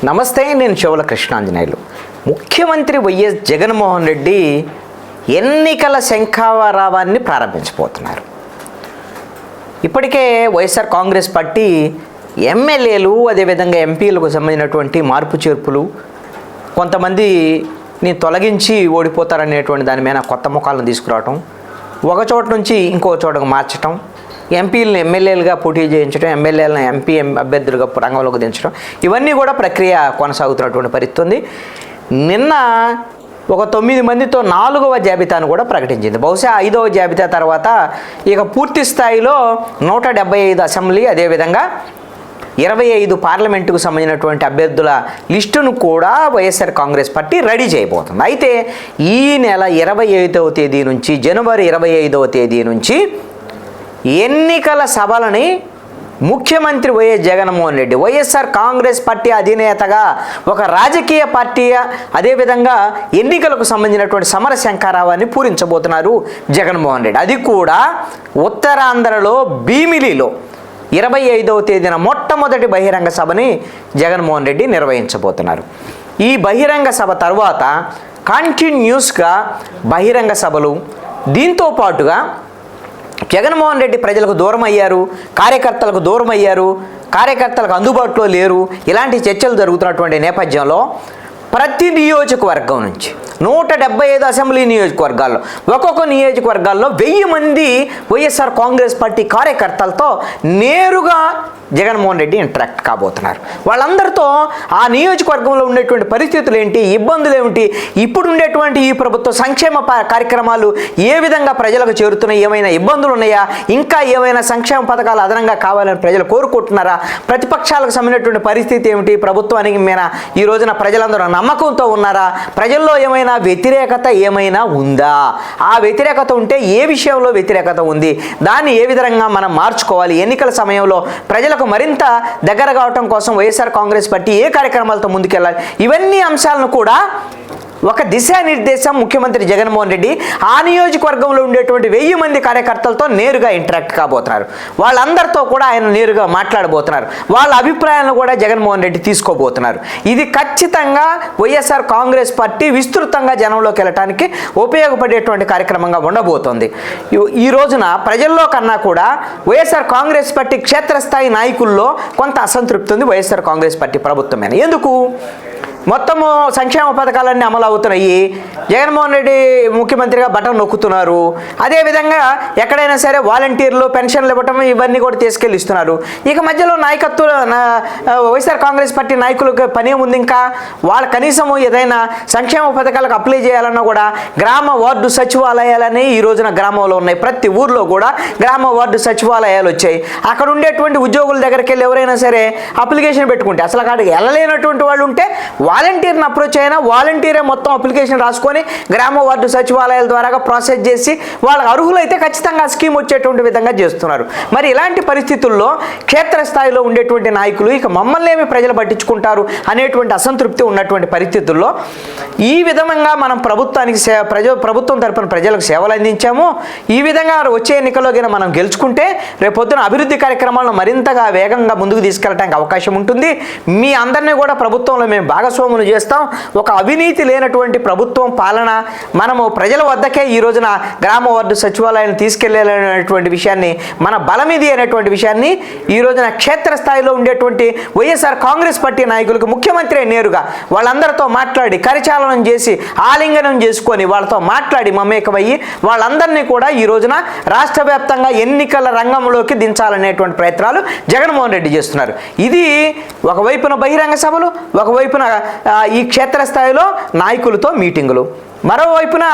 నమస్తే, నేను శివల కృష్ణాంజనేయులు. ముఖ్యమంత్రి వైఎస్ జగన్మోహన్ రెడ్డి ఎన్నికల శంఖారావాన్ని ప్రారంభించబోతున్నారు. ఇప్పటికే వైఎస్ఆర్ కాంగ్రెస్ పార్టీ ఎమ్మెల్యేలు అదేవిధంగా ఎంపీలకు సంబంధించినటువంటి మార్పు చేర్పులు, కొంతమందిని తొలగించి ఓడిపోతారనేటువంటి దాని మీద కొత్త ముఖాలను తీసుకురావటం, ఒక చోట నుంచి ఇంకో చోటకు మార్చటం, ఎంపీలను ఎమ్మెల్యేలుగా పోటీ చేయించడం, ఎమ్మెల్యేలను ఎంపీ అభ్యర్థులుగా రంగంలోకి దించడం, ఇవన్నీ కూడా ప్రక్రియ కొనసాగుతున్నటువంటి పరిస్థితి ఉంది. నిన్న ఒక 9 మందితో 4వ జాబితాను కూడా ప్రకటించింది. బహుశా 5వ జాబితా తర్వాత ఇక పూర్తి స్థాయిలో 175 అసెంబ్లీ, అదేవిధంగా 25 పార్లమెంటుకు సంబంధించినటువంటి అభ్యర్థుల లిస్టును కూడా వైఎస్ఆర్ కాంగ్రెస్ పార్టీ రెడీ చేయబోతుంది. అయితే ఈ నెల 25వ తేదీ నుంచి, జనవరి 25వ తేదీ నుంచి ఎన్నికల సభలని ముఖ్యమంత్రి వైఎస్ జగన్మోహన్ రెడ్డి వైఎస్ఆర్ కాంగ్రెస్ పార్టీ అధినేతగా ఒక రాజకీయ పార్టీ, అదేవిధంగా ఎన్నికలకు సంబంధించినటువంటి సమర శంఖారావాన్ని పూరించబోతున్నారు జగన్మోహన్ రెడ్డి. అది కూడా ఉత్తరాంధ్రలో భీమిలిలో 25వ తేదీన మొట్టమొదటి బహిరంగ సభని జగన్మోహన్ రెడ్డి నిర్వహించబోతున్నారు. ఈ బహిరంగ సభ తర్వాత కంటిన్యూస్గా బహిరంగ సభలు, దీంతో పాటుగా జగన్మోహన్ రెడ్డి ప్రజలకు దూరం అయ్యారు, కార్యకర్తలకు దూరం అయ్యారు, కార్యకర్తలకు అందుబాటులో లేరు, ఇలాంటి చర్చలు జరుగుతున్నటువంటి నేపథ్యంలో ప్రతి నియోజకవర్గం నుంచి 175 అసెంబ్లీ నియోజకవర్గాల్లో, ఒక్కొక్క నియోజకవర్గాల్లో 1000 మంది వైఎస్ఆర్ కాంగ్రెస్ పార్టీ కార్యకర్తలతో నేరుగా జగన్మోహన్ రెడ్డి ఇంటరాక్ట్ కాబోతున్నారు. వాళ్ళందరితో ఆ నియోజకవర్గంలో ఉండేటువంటి పరిస్థితులు ఏంటి, ఇబ్బందులు ఏమిటి, ఇప్పుడు ఉండేటువంటి ఈ ప్రభుత్వ సంక్షేమ కార్యక్రమాలు ఏ విధంగా ప్రజలకు చేరుతున్నాయి, ఏమైనా ఇబ్బందులు ఉన్నాయా, ఇంకా ఏమైనా సంక్షేమ పథకాలు అదనంగా కావాలని ప్రజలు కోరుకుంటున్నారా, ప్రతిపక్షాలకు సంబంధించినటువంటి పరిస్థితి ఏమిటి, ప్రభుత్వానికి మీద ఈ రోజున ప్రజలందరూ నమ్మకంతో ఉన్నారా, ప్రజల్లో ఏమైనా వ్యతిరేకత ఏమైనా ఉందా, ఆ వ్యతిరేకత ఉంటే ఏ విషయంలో వ్యతిరేకత ఉంది, దాన్ని ఏ విధంగా మనం మార్చుకోవాలి, ఎన్నికల సమయంలో ప్రజలకు మరింత దగ్గర కావటం కోసం వైఎస్ఆర్ కాంగ్రెస్ పార్టీ ఏ కార్యక్రమాలతో ముందుకెళ్ళాలి, ఇవన్నీ అంశాలను కూడా ఒక దిశానిర్దేశం ముఖ్యమంత్రి జగన్మోహన్ రెడ్డి ఆ నియోజకవర్గంలో ఉండేటువంటి 1000 మంది కార్యకర్తలతో నేరుగా ఇంటరాక్ట్ కాబోతున్నారు. వాళ్ళందరితో కూడా ఆయన నేరుగా మాట్లాడబోతున్నారు. వాళ్ళ అభిప్రాయాలను కూడా జగన్మోహన్ రెడ్డి తీసుకోబోతున్నారు. ఇది ఖచ్చితంగా వైఎస్ఆర్ కాంగ్రెస్ పార్టీ విస్తృతంగా జనంలోకి వెళ్ళటానికి ఉపయోగపడేటువంటి కార్యక్రమంగా ఉండబోతోంది. ఈ రోజున ప్రజల్లో కన్నా కూడా వైఎస్ఆర్ కాంగ్రెస్ పార్టీ క్షేత్రస్థాయి నాయకుల్లో కొంత అసంతృప్తి ఉంది వైఎస్ఆర్ కాంగ్రెస్ పార్టీ ప్రభుత్వమైన. ఎందుకు? మొత్తము సంక్షేమ పథకాలన్నీ అమలు అవుతున్నాయి, జగన్మోహన్ రెడ్డి ముఖ్యమంత్రిగా బటన్ నొక్కుతున్నారు, అదేవిధంగా ఎక్కడైనా సరే వాలంటీర్లు పెన్షన్లు ఇవ్వటం ఇవన్నీ కూడా తీసుకెళ్ళి ఇస్తున్నారు. ఇక మధ్యలో నాయకత్వం వైఎస్ఆర్ కాంగ్రెస్ పార్టీ నాయకులకు పని ఉంది. ఇంకా వాళ్ళ కనీసము ఏదైనా సంక్షేమ పథకాలకు అప్లై చేయాలన్నా కూడా గ్రామ వార్డు సచివాలయాలని ఈ రోజున గ్రామంలో ఉన్నాయి. ప్రతి ఊర్లో కూడా గ్రామ వార్డు సచివాలయాలు వచ్చాయి. అక్కడ ఉండేటువంటి ఉద్యోగుల దగ్గరికి వెళ్ళి ఎవరైనా సరే అప్లికేషన్ పెట్టుకుంటే, అసలు అక్కడికి వెళ్ళలేనటువంటి వాళ్ళు ఉంటే వాలంటీర్ని అప్రోచ్ అయినా వాలంటీరే మొత్తం అప్లికేషన్ రాసుకొని గ్రామ వార్డు సచివాలయాల ద్వారా ప్రాసెస్ చేసి వాళ్ళకి అర్హులైతే ఖచ్చితంగా స్కీమ్ వచ్చేటువంటి విధంగా చేస్తున్నారు. మరి ఇలాంటి పరిస్థితుల్లో క్షేత్రస్థాయిలో ఉండేటువంటి నాయకులు ఇక మమ్మల్ని ఏమి ప్రజలు పట్టించుకుంటారు అనేటువంటి అసంతృప్తి ఉన్నటువంటి పరిస్థితుల్లో ఈ విధంగా మనం ప్రభుత్వానికి ప్రభుత్వం తరపున ప్రజలకు సేవలు అందించాము. ఈ విధంగా వచ్చే ఎన్నికల్లో మనం గెలుచుకుంటే రేపొద్దున అభివృద్ధి కార్యక్రమాలను మరింతగా వేగంగా ముందుకు తీసుకెళ్ళడానికి అవకాశం ఉంటుంది. మీ అందరినీ కూడా ప్రభుత్వంలో మేము భాగస్వాములు చేస్తాం. ఒక అవినీతి లేనటువంటి ప్రభుత్వం పాలన మనము ప్రజల వద్దకే ఈ రోజున గ్రామ వార్డు సచివాలయాన్ని తీసుకెళ్లేటువంటి విషయాన్ని, మన బలం ఇది అనేటువంటి విషయాన్ని ఈ రోజున క్షేత్రస్థాయిలో ఉండేటువంటి వైఎస్ఆర్ కాంగ్రెస్ పార్టీ నాయకులకు ముఖ్యమంత్రి నేరుగా వాళ్ళందరితో మాట్లాడి కరచాలనం చేసి ఆలింగనం చేసుకొని వాళ్ళతో మాట్లాడి మమేకమయ్యి వాళ్ళందరినీ కూడా ఈ రోజున రాష్ట్ర వ్యాప్తంగా ఎన్నికల రంగంలోకి దించాలనేటువంటి ప్రయత్నాలు జగన్మోహన్ రెడ్డి చేస్తున్నారు. ఇది ఒకవైపున బహిరంగ సభలు, ఒకవైపున ఈ క్షేత్రస్థాయిలో నాయకులతో మీటింగులు, మరోవైపున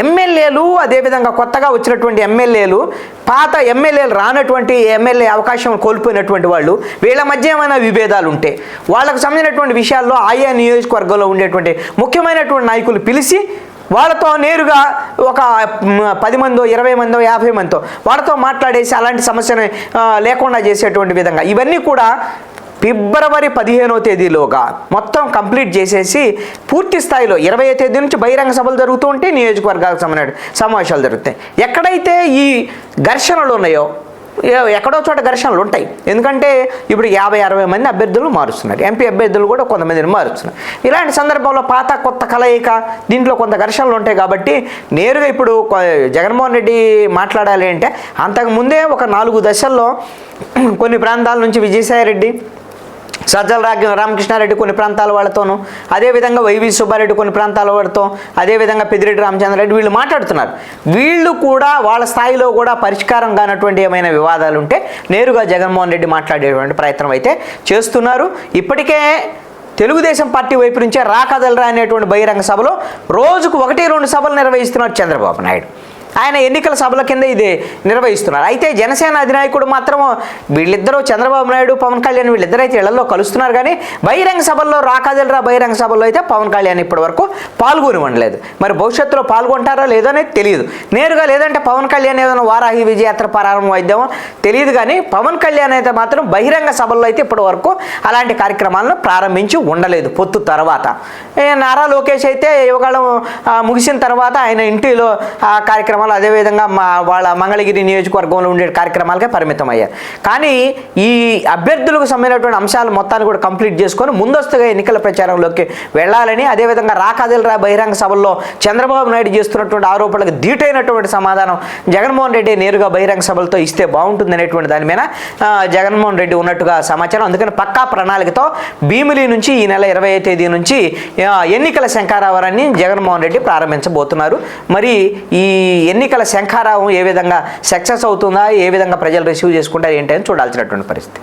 ఎమ్మెల్యేలు, అదేవిధంగా కొత్తగా వచ్చినటువంటి ఎమ్మెల్యేలు, పాత ఎమ్మెల్యేలు రానటువంటి ఎమ్మెల్యే అవకాశం కోల్పోయినటువంటి వాళ్ళు, వీళ్ళ మధ్య ఏమైనా విభేదాలు ఉంటే వాళ్ళకు సంబంధించినటువంటి విషయాల్లో ఆయా నియోజకవర్గంలో ఉండేటువంటి ముఖ్యమైనటువంటి నాయకులు పిలిచి వాళ్ళతో నేరుగా ఒక 10 మందో 20 మందో 50 మందితో వాళ్ళతో మాట్లాడేసి అలాంటి సమస్యను లేకుండా చేసేటువంటి విధంగా ఇవన్నీ కూడా ఫిబ్రవరి 15వ తేదీలోగా మొత్తం కంప్లీట్ చేసేసి పూర్తి స్థాయిలో 20వ తేదీ నుంచి బహిరంగ సభలు జరుగుతూ ఉంటే నియోజకవర్గాలకు సంబంధించిన సమావేశాలు జరుగుతాయి. ఎక్కడైతే ఈ ఘర్షణలు ఉన్నాయో ఎక్కడో చోట ఘర్షణలు ఉంటాయి. ఎందుకంటే ఇప్పుడు 50-60 మంది అభ్యర్థులు మారుస్తున్నారు, ఎంపీ అభ్యర్థులు కూడా కొంతమందిని మారుస్తున్నారు. ఇలాంటి సందర్భంలో పాత కొత్త కలయిక దీంట్లో కొంత ఘర్షణలు ఉంటాయి. కాబట్టి నేరుగా ఇప్పుడు జగన్మోహన్ రెడ్డి మాట్లాడాలి అంటే అంతకుముందే ఒక 4 దశల్లో కొన్ని ప్రాంతాల నుంచి విజయసాయిరెడ్డి, సజ్జల రామకృష్ణారెడ్డి కొన్ని ప్రాంతాల వాళ్ళతోనూ, అదేవిధంగా వైవి సుబ్బారెడ్డి కొన్ని ప్రాంతాల వాడితో, అదేవిధంగా పెద్దిరెడ్డి రామచంద్రారెడ్డి వీళ్ళు మాట్లాడుతున్నారు. వీళ్ళు కూడా వాళ్ళ స్థాయిలో కూడా పరిష్కారం కానటువంటి ఏమైనా వివాదాలు ఉంటే నేరుగా జగన్మోహన్ రెడ్డి మాట్లాడేటువంటి ప్రయత్నం అయితే చేస్తున్నారు. ఇప్పటికే తెలుగుదేశం పార్టీ వైపు నుంచే రాకదలరా అనేటువంటి బహిరంగ సభలో రోజుకు 1-2 సభలు నిర్వహిస్తున్నారు చంద్రబాబు నాయుడు. ఆయన ఎన్నికల సభల కింద ఇది నిర్వహిస్తున్నారు. అయితే జనసేన అధినాయకుడు మాత్రం వీళ్ళిద్దరూ చంద్రబాబు నాయుడు, పవన్ కళ్యాణ్ వీళ్ళిద్దరైతే ఇళ్లలో కలుస్తున్నారు. కానీ బహిరంగ సభల్లో రాకదలరా బహిరంగ సభల్లో అయితే పవన్ కళ్యాణ్ ఇప్పటి వరకు పాల్గొని ఉండలేదు. మరి భవిష్యత్తులో పాల్గొంటారో లేదో అనేది తెలియదు. నేరుగా లేదంటే పవన్ కళ్యాణ్ ఏదైనా వారాహి విజయయాత్ర ప్రారంభం అయిద్దామో తెలియదు. కానీ పవన్ కళ్యాణ్ అయితే మాత్రం బహిరంగ సభల్లో అయితే ఇప్పటి వరకు అలాంటి కార్యక్రమాలను ప్రారంభించి ఉండలేదు. పొత్తు తర్వాత నారా లోకేష్ అయితే యువకాలం ముగిసిన తర్వాత ఆయన ఇంటిలో కార్యక్రమాలు, అదేవిధంగా వాళ్ళ మంగళగిరి నియోజకవర్గంలో ఉండే కార్యక్రమాలకే పరిమితం అయ్యారు. కానీ ఈ అభ్యర్థులకు సంబంధించినటువంటి అంశాలు మొత్తాన్ని కూడా కంప్లీట్ చేసుకొని ముందస్తుగా ఎన్నికల ప్రచారంలోకి వెళ్ళాలని, అదేవిధంగా రాకదలరా బహిరంగ సభల్లో చంద్రబాబు నాయుడు చేస్తున్నటువంటి ఆరోపణలకు ధీటైనటువంటి సమాధానం జగన్మోహన్ రెడ్డి నేరుగా బహిరంగ సభలతో ఇస్తే బాగుంటుంది అనేటువంటి దాని మీద జగన్మోహన్ రెడ్డి ఉన్నట్టుగా సమాచారం. అందుకని పక్కా ప్రణాళికతో భీమిలి నుంచి ఈ నెల 20వ తేదీ నుంచి ఎన్నికల శంఖారావాన్ని జగన్మోహన్ రెడ్డి ప్రారంభించబోతున్నారు. మరి ఈ ఎన్నికల శంఖారావం ఏ విధంగా సక్సెస్ అవుతుందా, ఏ విధంగా ప్రజలు రిసీవ్ చేసుకుంటారు ఏంటి అని చూడాల్సినటువంటి పరిస్థితి.